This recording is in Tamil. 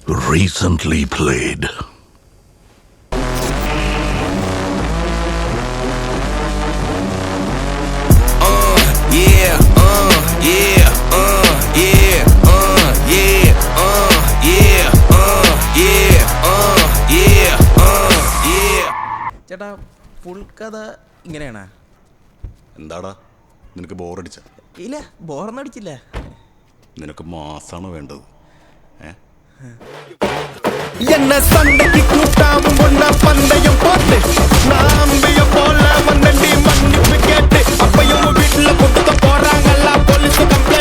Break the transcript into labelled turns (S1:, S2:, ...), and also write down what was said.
S1: Recently played.
S2: ചേട്ടാ ഫുൾ കഥ ഇങ്ങനെയാണോ?
S3: എന്താടാ നിനക്ക് ബോറടിച്ച?
S2: ഇല്ല, ബോറൊന്നും അടിച്ചില്ല.
S3: നിനക്ക് മാസാണോ വേണ്ടത്?
S4: என்ன சண்டைக்கு கூட்டாவும் ஒன்னா பந்தயம் போட்டு நாம்பிய போல வந்தண்டி மன்னிப்பு கேட்டு அப்பையும் வீட்டுல கொடுத்த போறாங்கல்ல போலீஸ் கம்ப்ளைண்ட்